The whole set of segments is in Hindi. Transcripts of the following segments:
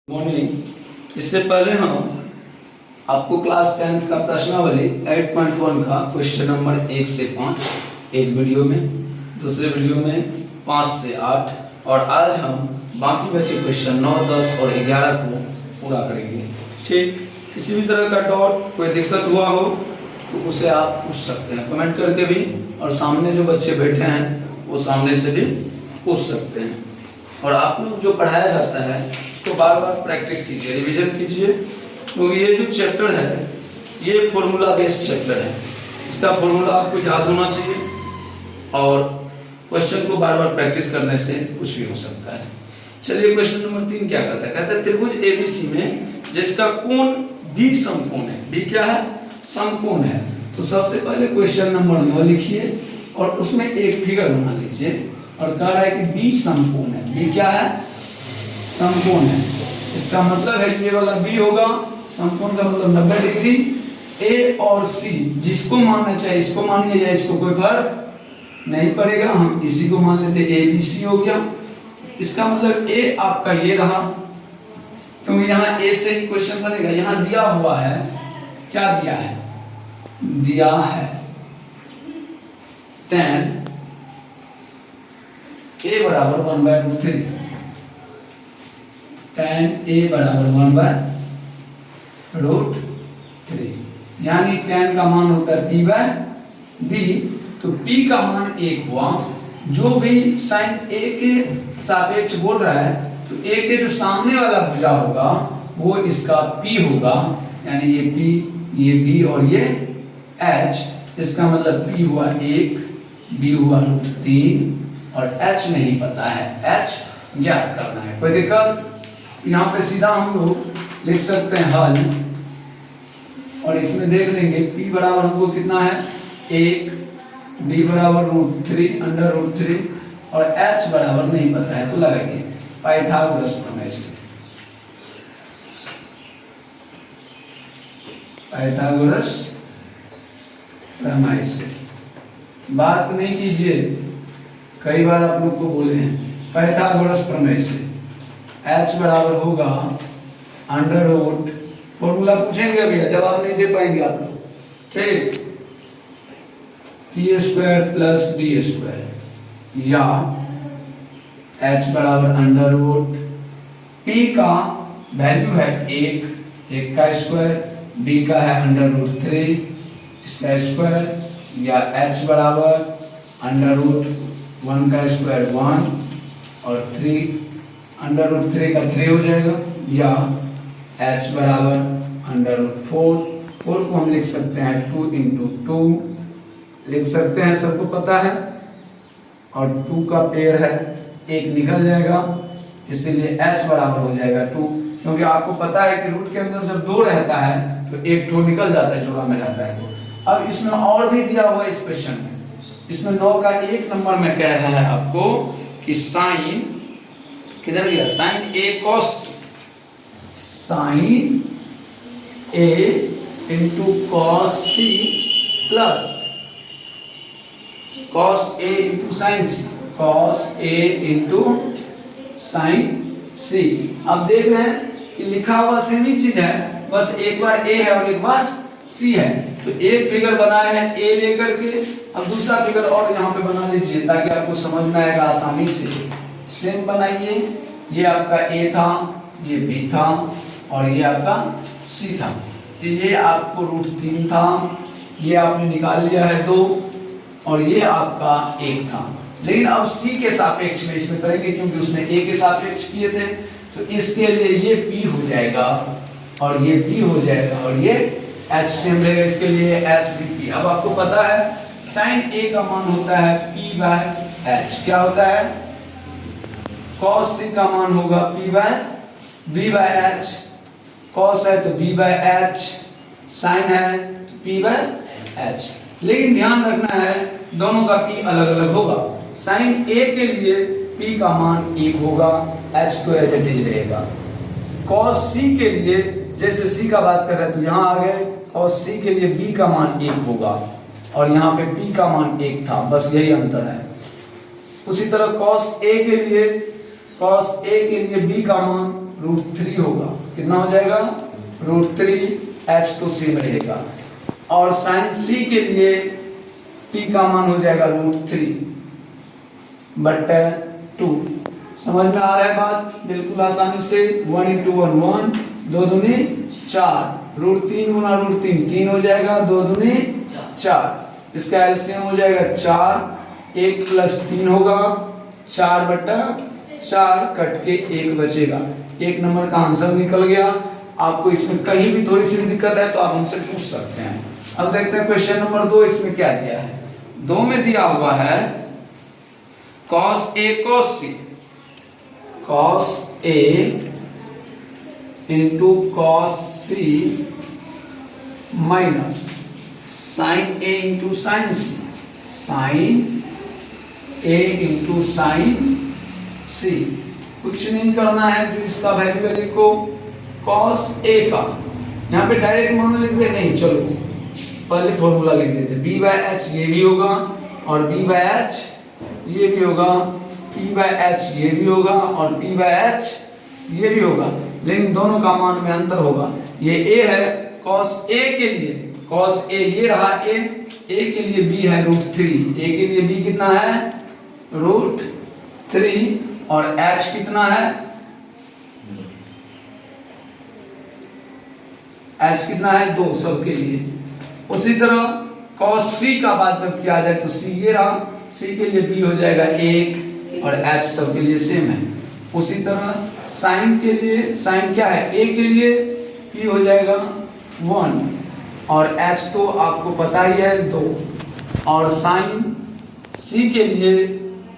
मॉर्निंग। इससे पहले हम आपको क्लास 10th का प्रश्नावली 8.1 का क्वेश्चन नंबर 1 से 5 एक वीडियो में, दूसरे वीडियो में 5 से 8 और आज हम बाकी बचे क्वेश्चन 9, 10 और 11 को पूरा करेंगे। ठीक, किसी भी तरह का डाउट कोई दिक्कत हुआ हो तो उसे आप पूछ सकते हैं कमेंट करके भी, और सामने जो बच्चे बैठे हैं वो सामने से भी पूछ सकते हैं। और आप लोग जो पढ़ाया जाता है उसको बार बार प्रैक्टिस कीजिए, रिवीजन कीजिए। तो ये जो चैप्टर है ये फॉर्मूला बेस्ड चैप्टर है, इसका फॉर्मूला आपको याद होना चाहिए और क्वेश्चन को बार बार प्रैक्टिस करने से कुछ भी हो सकता है। चलिए क्वेश्चन नंबर 3 क्या कहता है? कहता है त्रिभुज एबीसी में जिसका कोण बी समकोण है। बी क्या है? समकोण है। तो सबसे पहले क्वेश्चन नंबर 9 लिखिए और उसमें एक फिगर बना लीजिए और कह रहा है कि बी समकोण है। बी क्या है? समकोण है। इसका मतलब है ये वाला बी होगा, समकोण का मतलब 90 डिग्री। ए और सी जिसको मानना चाहे इसको मानिए या इसको कोई फर्क नहीं पड़ेगा, हम इसी को मान लेते, ए बी सी हो गया। इसका मतलब ए आपका ये रहा, तो यहाँ ए से ही क्वेश्चन बनेगा। यहाँ दिया हुआ है, क्या दिया है? दिया है tan a बराबर 1/√3, tan a बराबर 1/√3, यानी tan का मान होता है p/b। तो p का मान 1 हुआ। जो भी साइन a के सापेक्ष बोल रहा है तो a के जो सामने वाला भुजा होगा वो इसका p होगा, यानी ये p, ये b और ये h। इसका मतलब p हुआ 1, b हुआ √3 और h नहीं पता है, h ज्ञात करना है। कोई दिक्कत? यहाँ पे सीधा हम लोग लिख सकते हैं हल, और इसमें देख लेंगे p बराबर हमको कितना है 1, b बराबर √3 और h बराबर नहीं पता है, तो लगाइए पाइथागोरस प्रमेय से। पाइथागोरस प्रमेय से बात नहीं कीजिए, कई बार आप लोग को बोले हैं। पाइथागोरस प्रमेय से h बराबर होगा √, फॉर्मूला पूछेंगे अभी, जवाब नहीं दे पाएंगे आप लोग। ठीक, p² + b² या h बराबर √, p का वैल्यू है 1 का स्क्वायर, b का है √3 इसका स्क्वायर, या h बराबर √1 का स्क्वायर 1 और 3 √3 का 3 हो जाएगा, या h बराबर √4 को हम लिख सकते हैं 2 × 2 लिख सकते हैं, सबको पता है। और 2 का पेड़ है, 1 निकल जाएगा, इसीलिए h बराबर हो जाएगा 2, क्योंकि आपको पता है कि रूट के अंदर जब 2 रहता है तो 1 ठो निकल जाता है, जोड़ा में रहता है। अब इसमें और भी दिया हुआ है इस क्वेश्चन में, इसमें 9 का 1 नंबर में कह रहा है आपको कि साइन किधर गया? Sine a cos, sine a × cos c plus cos a × sin c, cos a × sin c। अब देख रहे हैं कि लिखा हुआ सेम ही चीज है, बस एक बार a है और एक बार c है। तो एक फिगर बनाए हैं a लेकर के, अब दूसरा फिगर और यहाँ पे बना लीजिए ताकि आपको समझ में आएगा आसानी से। सेम बनाइए, ये आपका a था, ये b था और ये आपका c था। ये आपको √3 था, ये आपने निकाल लिया है 2 और ये आपका 1 था। लेकिन अब c के सापेक्ष में इसमें करेंगे क्योंकि उसमें a के सापेक्ष किए थे, तो इसके लिए ये p हो जाएगा और ये b हो जाएगा और ये h सेम रहेगा, इसके लिए h भी p। अब आपको पता है sin a का मान होता है p/h। क्या होता है? cos c का मान होगा p/b/h। cos है तो b/h, sin है तो p/h। लेकिन ध्यान रखना है दोनों का p अलग अलग होगा। sin a के लिए p का मान 1 होगा, h तो एज इट इज रहेगा। cos c के लिए, जैसे c का बात कर रहे हैं तो यहाँ आ गए, cos c के लिए b का मान 1 होगा और यहाँ पे p का मान 1 था, बस यही अंतर है। उसी तरह cos a के लिए b का मान √3 होगा। कितना हो जाएगा? √3। h तो सेम रहेगा। और साइन c के लिए p का मान हो जाएगा √3/2। समझ में आ रहा है बात? बिल्कुल आसानी से। 1 × 1 1, 2 दूनी 4, √3 × √3 3 हो जाएगा, 2 दूनी 4। इसका एलसीएम हो जाएगा 4, 1 + 3 होगा, 4/4 कट के 1 बचेगा। 1 नंबर का आंसर निकल गया। आपको इसमें कहीं भी थोड़ी सी दिक्कत है तो आप हमसे पूछ सकते हैं। अब देखते हैं क्वेश्चन नंबर 2। इसमें क्या दिया है? 2 में दिया हुआ है cos A cos C, cos A into cos C minus sin A into sin C, sin A into sin C। कुछ नहीं करना है, जो इसका वैल्यू है देखो cos A का, यहाँ पे डायरेक्ट मान लिख दे, नहीं चलो पहले फॉर्मूला लिख देते। b/h ये भी होगा और b/h ये भी होगा, p/h ये भी होगा और p/h ये भी होगा, लेकिन दोनों का मान में अंतर होगा। ये a है cos A के लिए, cos A ये रहा a के लिए b है √3, a के लिए b कितना है? √3 और h कितना है? h कितना है? 2 सबके लिए। उसी तरह cos C का बात जब किया जाए तो c ये रहा, c के लिए b हो जाएगा 1 और h सबके लिए सेम है। उसी तरह sin के लिए, sin क्या है? a के लिए p हो जाएगा 1 और h तो आपको पता ही है 2, और sin C के लिए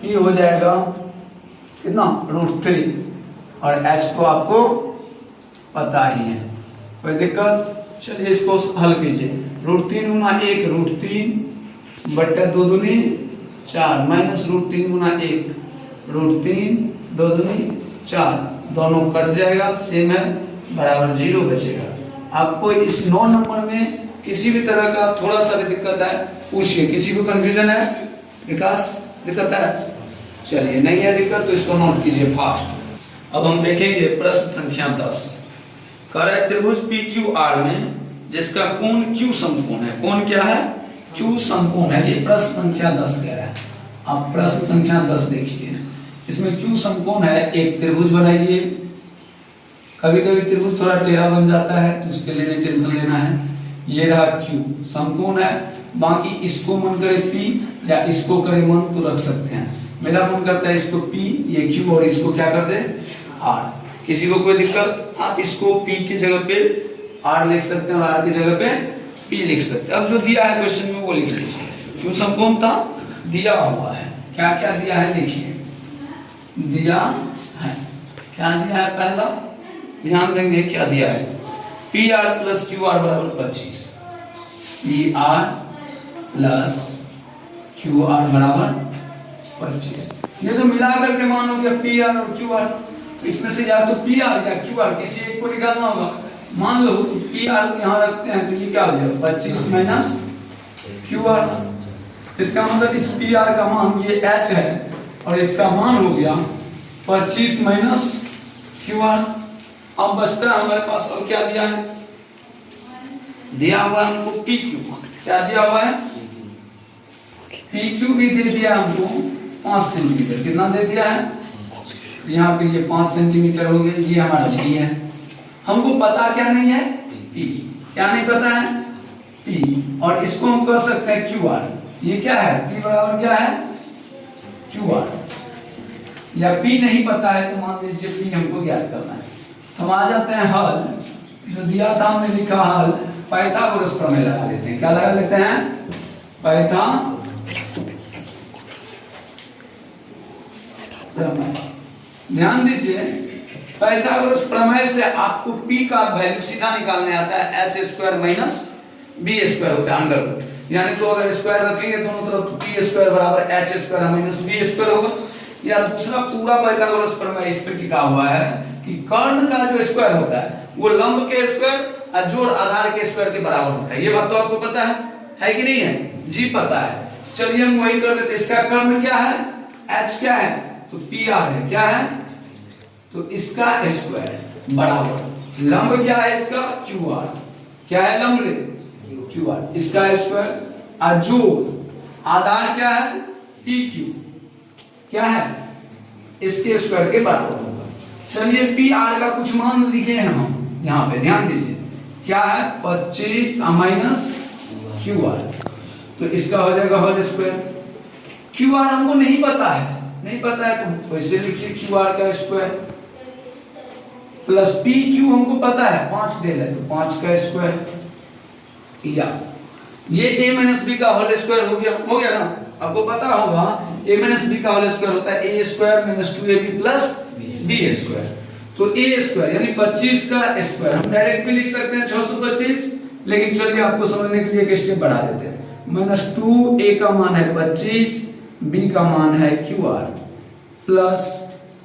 p हो जाएगा कितना? √3 और h तो आपको पता ही है। कोई दिक्कत? चलिए इसको हल कीजिए। √3 × 1 √3/2 दूनी 4 माइनस √3 × 1 √3, 2 दूनी 4, दोनों कट जाएगा, सेम है, बराबर 0 बचेगा। आपको इस 9 नंबर में किसी भी तरह का थोड़ा सा भी दिक्कत है पूछिए। किसी को कंफ्यूजन है? विकास दिक्कत है? चलिए नहीं है दिक्कत तो इसको नोट कीजिए फास्ट। अब हम देखेंगे प्रश्न संख्या 10। कह रहा है त्रिभुज PQR में जिसका कोण Q समकोण है। कोण क्या है? Q समकोण है। ये प्रश्न संख्या 10 कह रहा है। आप प्रश्न संख्या 10 देखिए। इसमें Q समकोण है, एक त्रिभुज बनाइए। कभी कभी त्रिभुज थोड़ा टेढ़ा बन जाता है तो उसके लिए नहीं टेंशन लेना है। ये रहा Q समकोण है। बाकी इसको मन करे P या इसको करे मन तो रख सकते हैं। मेरा मन करता है इसको P, ये Q और इसको क्या कर दे R। किसी को कोई दिक्कत? आप इसको P की जगह पे R लिख सकते हैं और R की जगह पे P लिख सकते हैं। अब जो दिया है क्वेश्चन में वो लिख लीजिए। Q समकोण था, दिया हुआ है। क्या क्या दिया है लिखिए। दिया है, क्या दिया है? पहला ध्यान देंगे क्या दिया है। PR + QR = 25, PR + QR = 25। ये तो मिला करके मान हो गया PR और QR। तो इसमें से या तो PR या QR किसी एक को निकालना होगा। मान लो PR को यहाँ रखते हैं तो ये क्या हो जाएगा? 25 - QR। इसका मतलब इस PR का मान ये H है और इसका मान हो गया 25 - QR। अब बचता है हमारे पास और क्या दिया है? दिया हुआ है हमको PQ। क्या दिया हुआ है? PQ भी दे दिया हमको 5 सेंटीमीटर। कितना दे दिया है? यहाँ पे ये 5 सेंटीमीटर हो गए। ये हमारा P है। हमको पता क्या नहीं है? P। क्या नहीं पता है? P। और इसको हम कह सकते हैं QR। ये क्या है? P बराबर क्या है? QR। या P नहीं पता है तो मान लीजिए P हमको ज्ञात करना है। हम आ जाते हैं हल। जो दिया था हमने लिखा हल, पाइथागोरस प्रमेय लगा लेते हैं। क्या लगा लेते हैं? पाइथागोरस प्रमेय। ध्यान दीजिए, पाइथागोरस प्रमेय से आपको P का वैल्यू सीधा निकालने आता है। h² - b² होता है अंडर। यानी तो अगर स्क्वायर रखेंगे दोनों तरफ P² = h² - b² होगा। या दूसरा पूरा पाइथागोरस प्रमेय इस पे टिका हुआ है कि कर्ण का जो स्क्वायर होता है वो लंब के स्क्वायर और जोड़ आधार के स्क्वायर के बराबर होता है। ये बात तो आपको पता है कि नहीं है? जी पता है। चलिए हम वही कर लेते हैं। इसका कर्ण क्या है? H क्या है? तो PR है। क्या है? तो इसका स्क्वायर बराबर लंब क्या है इसका क्यू आर, क्या है लंब रे क्यू आर, इसका स्क्वायर और जोड़ आधार क्या है पी क्यू, क्या है इसके स्क्वायर के बराबर होगा। चलिए पी आर का कुछ मान लिखे हैं हम यहाँ पे, ध्यान दीजिए क्या है 25 माइनस क्यू आर, तो इसका हो जाएगा होल स्क्वायर। क्यू आर हमको नहीं पता है, नहीं पता है तो वैसे लिखिए क्यू आर का स्क्वायर प्लस पी क्यू हमको पता है 5 डेल है तो 5 का स्क्वायर, या ये a माइनस बी का होल स्क्वायर हो गया ना। आपको पता होगा a माइनस बी का होल स्क्वायर होता है a square minus 2ab plus b square, तो a स्क्वायर यानी 25 का स्क्वायर हम डायरेक्ट भी लिख सकते हैं 625, लेकिन चलिए आपको समझने के लिए एक स्टेप बढ़ा देते हैं। माइनस 2a का मान है 25, b का मान है qr प्लस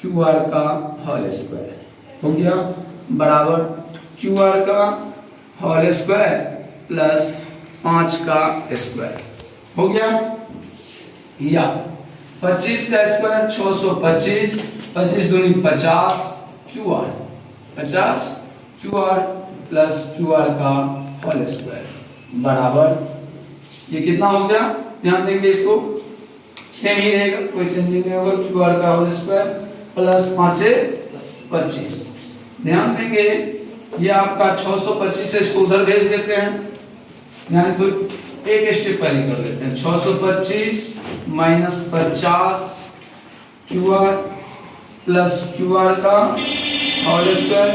qr का होल स्क्वायर हो गया बराबर qr का होल स्क्वायर प्लस 5 का स्क्वायर हो गया, या 25 का स्क्वायर 625, 25 दूनी 50 QR 50 QR प्लस QR का होल स्क्वायर बराबर ये कितना हो गया, ध्यान देंगे इसको सेम ही रहेगा, कोई चेंज नहीं होगा। QR का होल स्क्वायर प्लस 5 25, ध्यान देंगे ये आपका 625 से इसको उधर भेज देते हैं, यानी तो एक स्टेप पहले कर लेते हैं 625 माइनस 50 QR प्लस QR का होल स्क्वायर,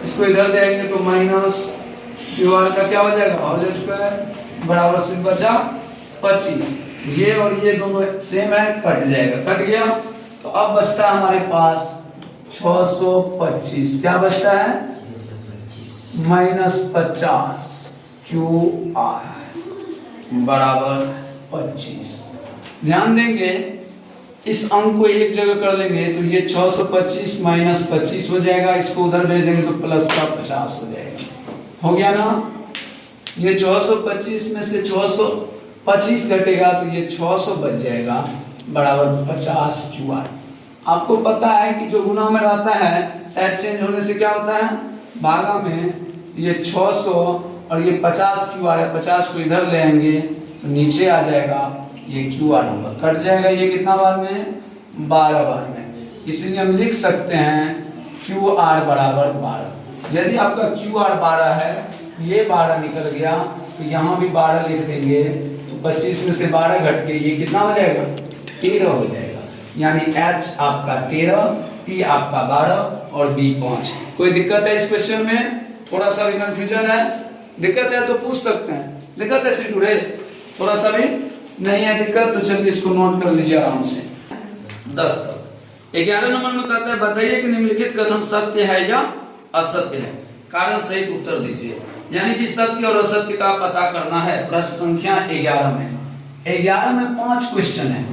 इसको इधर देंगे तो माइनस QR का क्या हो जाएगा होल स्क्वायर बराबर से बचा 25, ये और ये दोनों सेम है कट जाएगा, कट गया तो अब बचता है हमारे पास 625, क्या बचता है माइनस 50 QR बराबर 25। ध्यान देंगे इस अंक को एक जगह कर लेंगे तो ये 625 माइनस 25 हो जाएगा, इसको उधर भेज देंगे तो प्लस का 50 हो जाएगा, हो गया ना। ये 625 में से 625 घटेगा तो ये 600 बच जाएगा बराबर 50 QR। आपको पता है कि जो गुना में रहता है साइड चेंज होने से क्या होता है भागा में, ये 600 और ये 50 QR है, 50 को इधर ले आएंगे तो नीचे आ जाएगा ये QR होगा, कट जाएगा ये कितना बार में 12 बार में, इसलिए हम लिख सकते हैं QR बराबर 12। यदि आपका QR 12 है, ये 12 निकल गया तो यहाँ भी 12 लिख देंगे तो 25 में से 12 घट के ये कितना हो जाएगा 13 हो जाएगा, यानी H आपका 13, P आपका 12 और B 5। कोई दिक्कत है इस क्वेश्चन में, थोड़ा सा भी कंफ्यूजन है, दिक्कत है तो पूछ सकते हैं, दिक्कत है सिटूरे थोड़ा सा भी नहीं है दिक्कत तो चलिए इसको नोट कर लीजिए आराम से। 10 तक 11 नंबर में कहता है बताइए कि निम्नलिखित कथन सत्य है या असत्य है, कारण सहित उत्तर दीजिए, यानी कि सत्य और असत्य का पता करना है। प्रश्न संख्या 11 में 5 क्वेश्चन है।